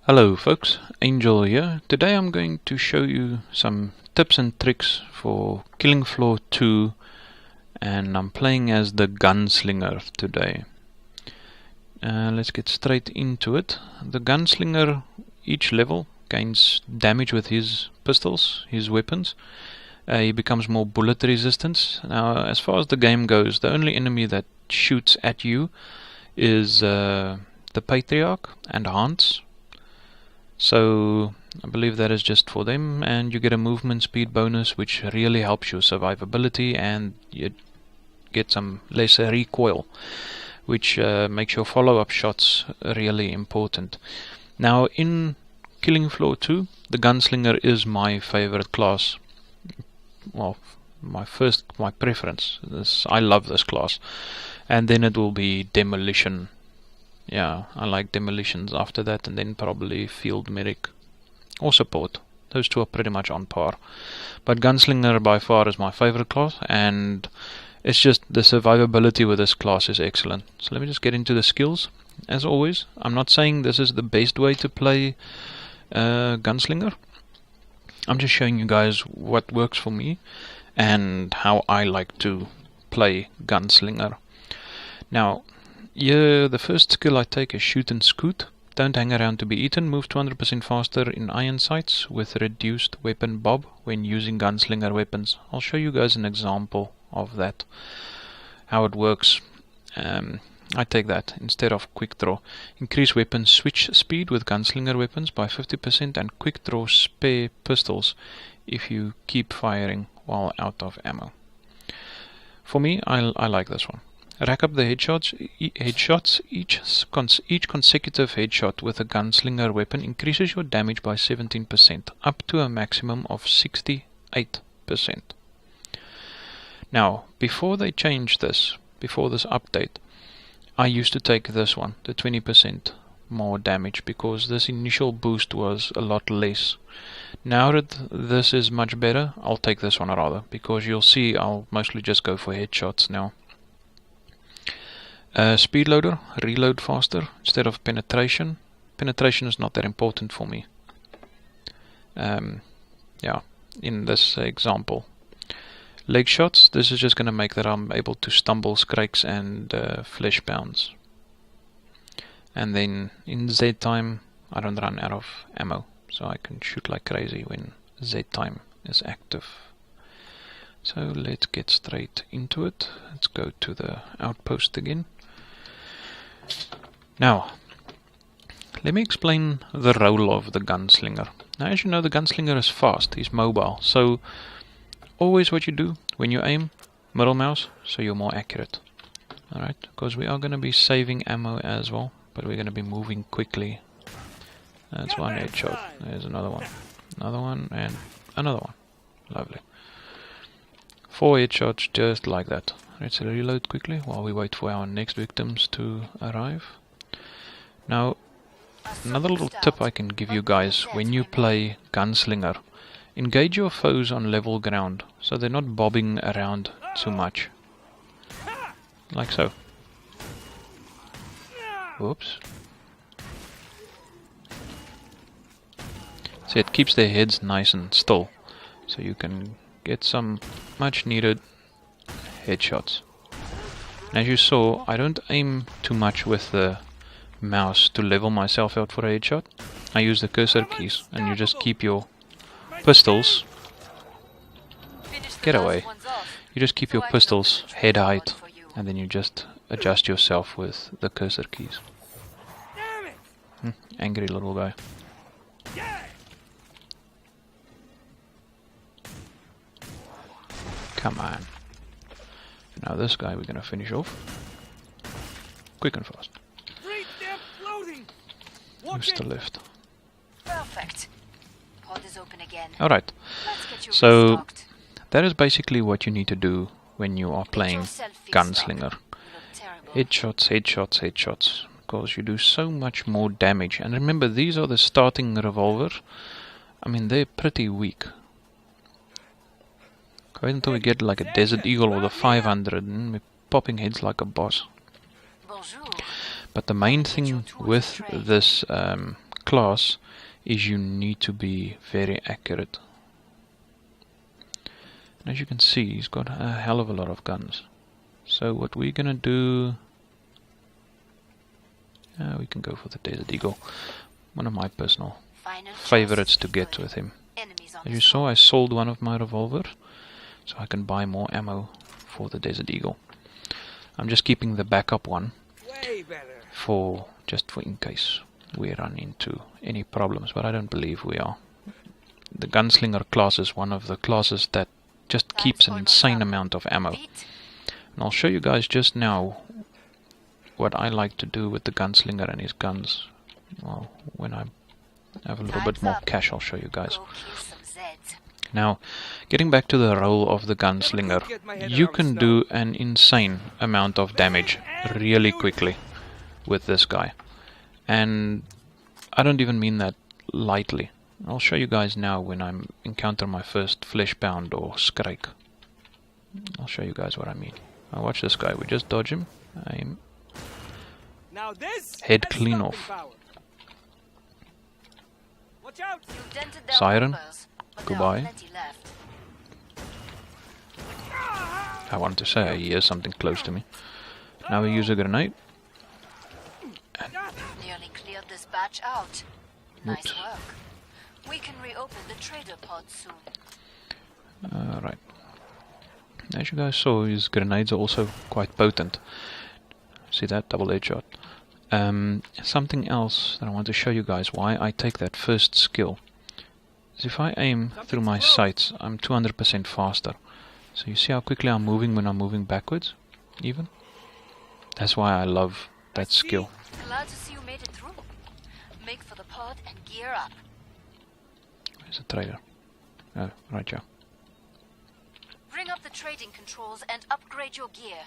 Hello folks, Angel here. Today I'm going to show you some tips and tricks for Killing Floor 2, and I'm playing as the Gunslinger today. Let's get straight into it. The Gunslinger, each level, gains damage with his pistols, his weapons. He becomes more bullet resistant. Now, as far as the game goes, the only enemy that shoots at you is the Patriarch and Hans. So I believe that is just for them, and you get a movement speed bonus which really helps your survivability, and you get some less recoil, which makes your follow-up shots really important. Now in Killing Floor 2, the Gunslinger is my favorite class. Well, my preference. I love this class. And then it will be Demolition. Yeah, I like Demolitions after that, and then probably Field Medic or Support. Those two are pretty much on par. But Gunslinger by far is my favorite class, and it's just the survivability with this class is excellent. So let me just get into the skills. As always, I'm not saying this is the best way to play Gunslinger. I'm just showing you guys what works for me and how I like to play Gunslinger. Now, yeah, the first skill I take is Shoot and Scoot. Don't hang around to be eaten. Move 200% faster in iron sights with reduced weapon bob when using Gunslinger weapons. I'll show you guys an example of that, how it works. I take that instead of quick draw. Increase weapon switch speed with Gunslinger weapons by 50% and quick draw spare pistols if you keep firing while out of ammo. For me, I like this one. Rack up the headshots. Each consecutive headshot with a Gunslinger weapon increases your damage by 17%, up to a maximum of 68%. Now, before they changed this, before this update, I used to take this one, the 20% more damage, because this initial boost was a lot less. Now that this is much better, I'll take this one rather, because you'll see I'll mostly just go for headshots now. Speed loader, reload faster instead of penetration. Penetration is not that important for me. Yeah, in this example. Leg shots, this is just going to make that I'm able to stumble, scrakes and flesh bounds. And then in Z time, I don't run out of ammo, so I can shoot like crazy when Z time is active. So let's get straight into it. Let's go to the outpost again. Now, let me explain the role of the Gunslinger. Now, as you know, the Gunslinger is fast, he's mobile, so always what you do when you aim, middle mouse, so you're more accurate. Alright, because we are going to be saving ammo as well, but we're going to be moving quickly. That's one headshot. There's another one, and another one. Lovely. 4 headshots just like that. Let's reload quickly while we wait for our next victims to arrive. Now, another little tip I can give you guys when you play Gunslinger: engage your foes on level ground so they're not bobbing around too much. Like so. Whoops. See, it keeps their heads nice and still, so you can get some much needed headshots. And as you saw, I don't aim too much with the mouse to level myself out for a headshot. I use the cursor keys, and you just keep your pistols. Get away. You just keep your pistols head height, and then you just adjust yourself with the cursor keys. Angry little guy. Come on. Now this guy we're going to finish off. Quick and fast. Who's still left? Perfect. Pod is open again. Alright. So that is basically what you need to do when you are playing Gunslinger. Headshots, headshots, headshots. Because you do so much more damage. And remember, these are the starting revolvers. I mean, they're pretty weak. Wait until we get like a Desert Eagle or the 500 and we're popping heads like a boss. But the main thing with this class is you need to be very accurate. And as you can see, he's got a hell of a lot of guns. So what we're gonna do, we can go for the Desert Eagle, one of my personal favorites to get with him. As you saw, I sold one of my revolvers so I can buy more ammo for the Desert Eagle. I'm just keeping the backup one for in case we run into any problems, but I don't believe we are. The Gunslinger class is one of the classes that just keeps an insane amount of ammo. And I'll show you guys just now what I like to do with the Gunslinger and his guns. Well, when I have a little bit more cash, I'll show you guys. Now, getting back to the role of the Gunslinger, you can do an insane amount of damage really quickly with this guy. And I don't even mean that lightly. I'll show you guys now when I encounter my first fleshbound or skrake. I'll show you guys what I mean. Now watch this guy, we just dodge him, aim, head clean off. Siren, goodbye. I wanted to say I hear something close to me. Now we use a grenade. Nearly cleared this batch out. Nice work. We can reopen the trader pod soon. Right. As you guys saw, his grenades are also quite potent. See that? Double headshot. Something else that I want to show you guys why I take that first skill is if I aim through my sights, I'm 200% faster. So you see how quickly I'm moving when I'm moving backwards, even? That's why I love that skill. Glad to see you made it through. Make for the pod and gear up. Where's the trader? Oh, right here. Bring up the trading controls and upgrade your gear.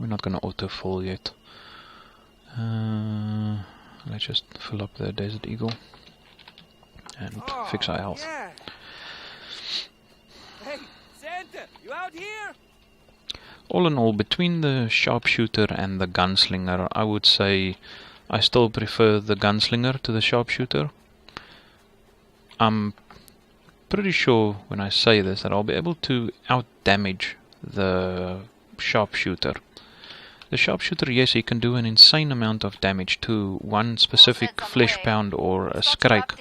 We're not gonna auto-full yet. Let's just fill up the Desert Eagle and fix our health. Yeah. Hey, Santa, you out here? All in all, between the sharpshooter and the gunslinger, I would say I still prefer the gunslinger to the sharpshooter. I'm pretty sure when I say this that I'll be able to out-damage the sharpshooter. The sharpshooter, yes, he can do an insane amount of damage to one specific fleshbound or a skrake,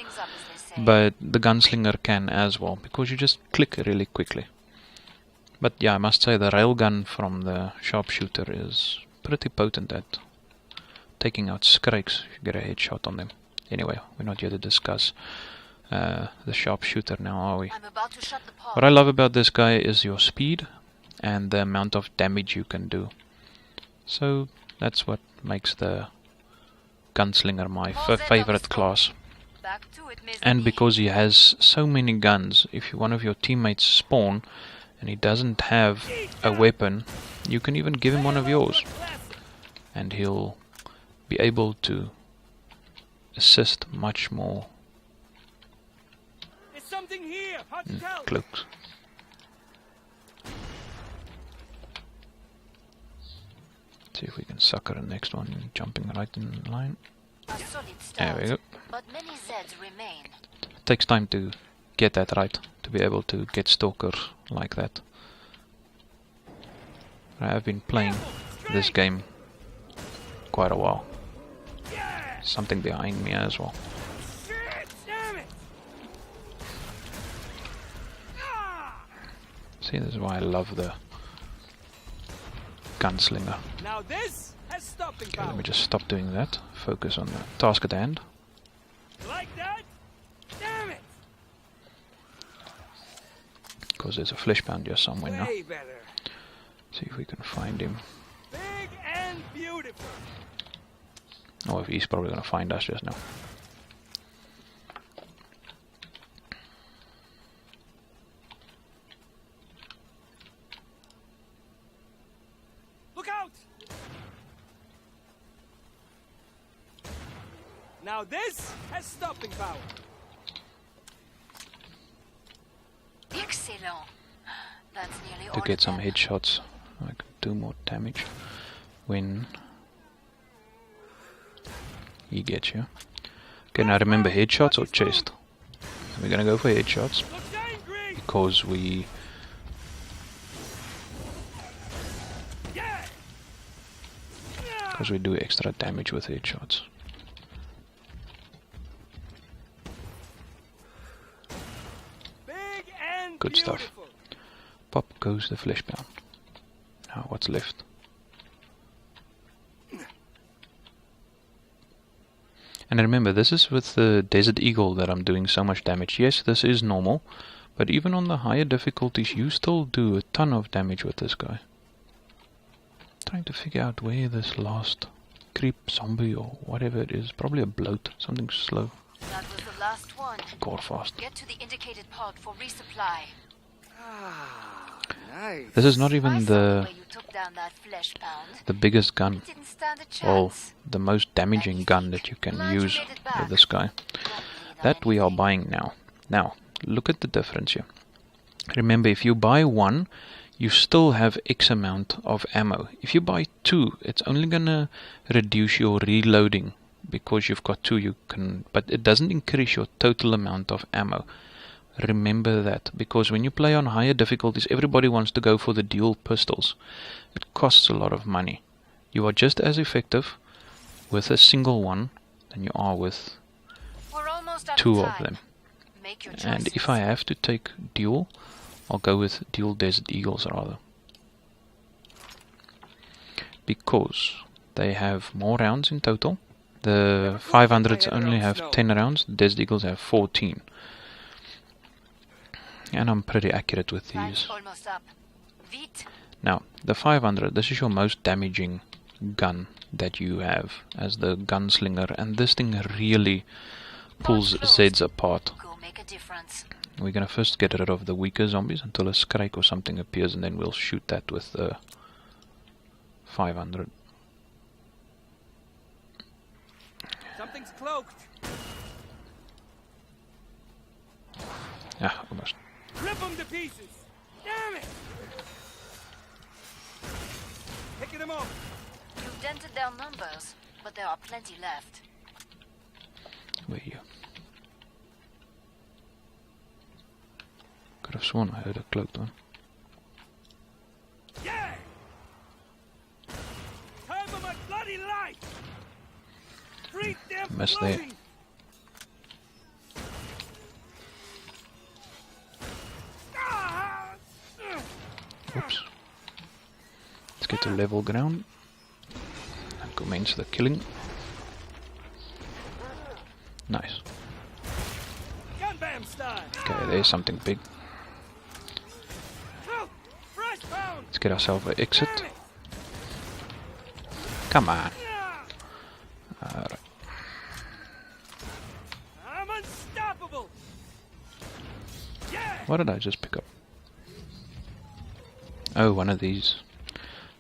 but the gunslinger can as well, because you just click really quickly. But yeah, I must say the railgun from the sharpshooter is pretty potent at taking out skrakes if you get a headshot on them. Anyway, we're not here to discuss the sharpshooter now, are we? What I love about this guy is your speed and the amount of damage you can do. So that's what makes the Gunslinger my favorite class. And because he has so many guns, if one of your teammates spawn and he doesn't have a weapon, you can even give him one of yours and he'll be able to assist much more. Cloaks. See if we can sucker the next one, jumping right in line. There we go. But many Zeds remain. It takes time to get that right, to be able to get stalkers like that. I have been playing this game quite a while. Something behind me as well. See, this is why I love the Gunslinger. Now this has stopping Okay, power. let me just stop doing that. Focus on the task at hand. Like that? Damn it! Because there's a fleshbound here somewhere now. Way better. See if we can find him. Big and beautiful. Oh, if he's probably going to find us just now. Look out! Now this has stopping power. Excellent. That's nearly all To get of some them. headshots, I can do more damage when he gets you. Okay, now remember headshots or chest. We're gonna go for headshots Looks angry. because we Yeah. do extra damage with headshots. Big and Good stuff. beautiful. Pop goes the flesh pound. Now what's left? And remember, this is with the Desert Eagle that I'm doing so much damage. Yes, this is normal, but even on the higher difficulties, you still do a ton of damage with this guy. Trying to figure out where this last creep zombie or whatever it is, probably a bloat, something slow, That was the last one. gore fast. Get to the indicated pod for resupply. Ah, nice. This is not I even saw the way you took down that flesh pound. biggest gun, It didn't stand a or chance. the most damaging gun that you can use with this guy. Don't bleed on That we are anything. buying now. Now, look at the difference here. Remember, if you buy one, you still have X amount of ammo. If you buy two, it's only gonna reduce your reloading because you've got two. You can, but it doesn't increase your total amount of ammo. Remember that, because when you play on higher difficulties, everybody wants to go for the dual pistols. It costs a lot of money. You are just as effective with a single one than you are with We're almost out two of of time. them. Make your And choices. if I have to take dual, I'll go with dual Desert Eagles rather. Because they have more rounds in total. The 500s only have 10 rounds, the Desert Eagles have 14. And I'm pretty accurate with Time's these. almost up. Vite. Now, the 500, this is your most damaging gun that you have as the Gunslinger, and this thing really pulls Zeds apart. Go make a difference. We're gonna first get rid of the weaker zombies until a Scrake or something appears, and then we'll shoot that with the 500. Something's cloaked. Ah, almost. Rip them to pieces. Damn it. Picking them off. You dented their numbers, but there are plenty left. Where are you? Could have sworn I heard a cloaked one. Yeah. Time of my bloody life. Breathe them Missed there. floating. Ah! Oops. Let's get to level ground and commence the killing. Nice. Gun bam style. Okay, there's something big. Oh, fresh pound. Let's get ourselves an exit. Damn it. Come on. Ah, Alright. I'm unstoppable. Yeah. What did I just pick up? Oh, one of these.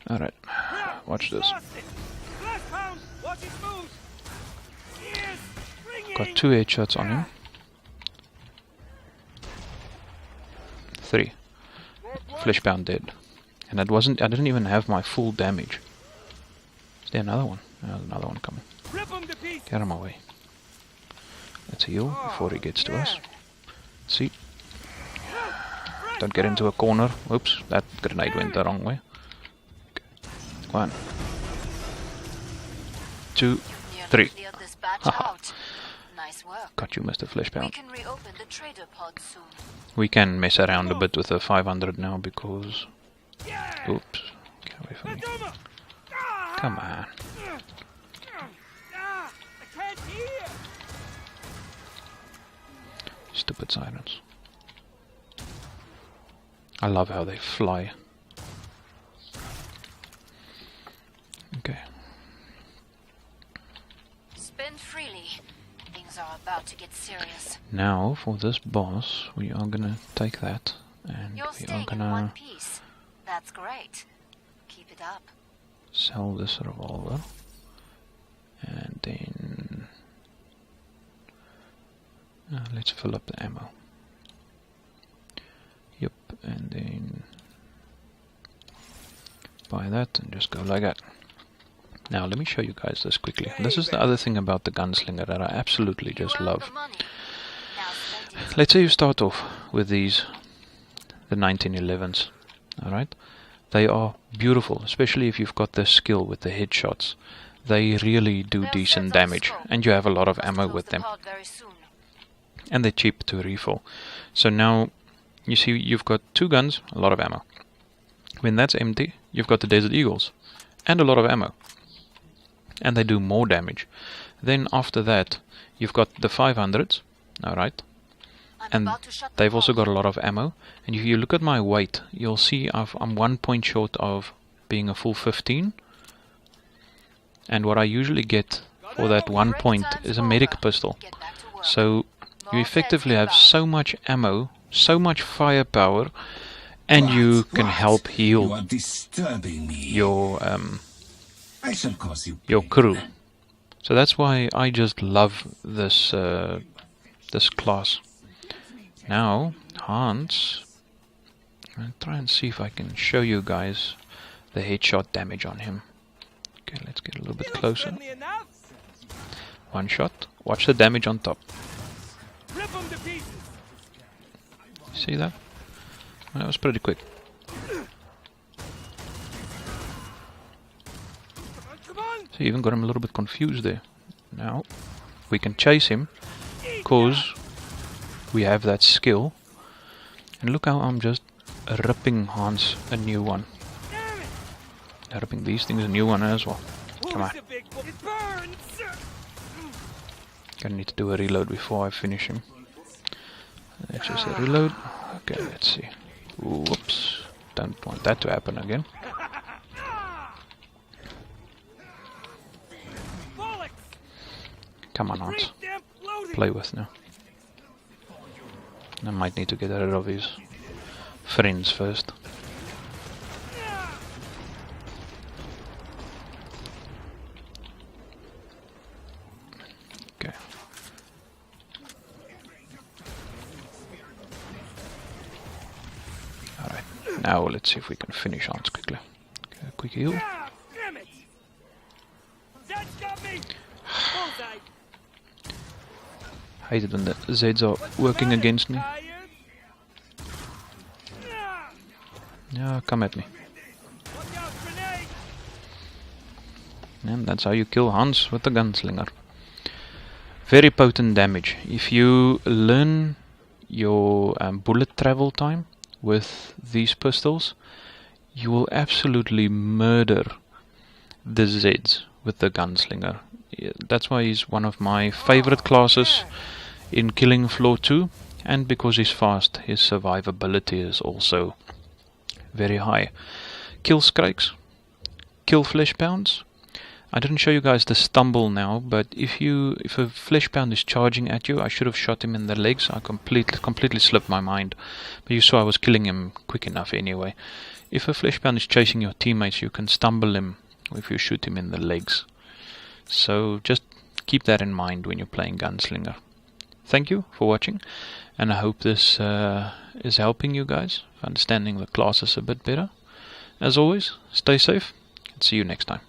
Alright. Watch this. Lost it. Flash pound. Watch it move. Yes. Ringing. Got 2 headshots on him. 3. Fleshbound dead. And I didn't even have my full damage. Is there another one? Oh, there's another one coming. Rip 'em to pieces. Get out of my way. Let's heal before he gets to us. See? Fresh Don't get into a pound. corner. Oops, that grenade went the wrong way. Okay. 1, 2, Nearly 3. cleared this batch Haha. out. Nice work. Got you, Mr. We Fleshbound. can reopen the trader pod soon. We can mess around a bit with the 500 now because... Yeah. Oops. Get away from me. Adoma. Ah. Come on. Ah, I can't hear. Stupid sirens. I love how they fly. Okay. Spend freely. Things are about to get serious. Now for this boss, we are gonna take that and You're we are staying in one gonna piece. That's great. Keep it up. sell this revolver and then let's fill up the ammo. Yep, and then buy that and just go like that. Now let me show you guys this quickly. This is the other thing about the Gunslinger that I absolutely just love. Let's say you start off with these, the 1911s, alright? They are beautiful, especially if you've got the skill with the headshots. They really do decent damage, and you have a lot of ammo with them. And they're cheap to refill. So now, you see, you've got 2 guns, a lot of ammo. When that's empty, you've got the Desert Eagles, and a lot of ammo. And they do more damage. Then after that, you've got the 500s, alright? And they've also got a lot of ammo. And if you look at my weight, you'll see I'm 1 point short of being a full 15. And what I usually get for that 1 point is a medic pistol. So you effectively have so much ammo, so much firepower, and you can help heal your crew. So that's why I just love this this class. Now, Hans, I'll try and see if I can show you guys the headshot damage on him. Okay, let's get a little bit closer. 1 shot. Watch the damage on top. See that? That was pretty quick. So you even got him a little bit confused there. Now, we can chase him because we have that skill. And look how I'm just ripping Hans a new one. Ripping these things a new one as well. Come on. Gonna need to do a reload before I finish him. Let's just reload. Okay, let's see. Whoops. Don't want that to happen again. Come on, Hans. Play with now. I might need to get rid of his friends first. Okay. Alright, now let's see if we can finish Hans quickly. Okay, quick heal. I hate it when the Zeds are working against me. Yeah, come at me. And that's how you kill Hans with the Gunslinger. Very potent damage. If you learn your bullet travel time with these pistols, you will absolutely murder the Zeds with the Gunslinger. That's why he's one of my favorite classes in Killing Floor 2, and because he's fast, his survivability is also very high. Kill Scrakes, kill Fleshpounds. I didn't show you guys the stumble now, but if a Fleshpound is charging at you, I should have shot him in the legs. I completely slipped my mind, but you saw I was killing him quick enough anyway. If a Fleshpound is chasing your teammates, you can stumble him if you shoot him in the legs. So just keep that in mind when you're playing Gunslinger. Thank you for watching, and I hope this is helping you guys understanding the classes a bit better. As always, stay safe and see you next time.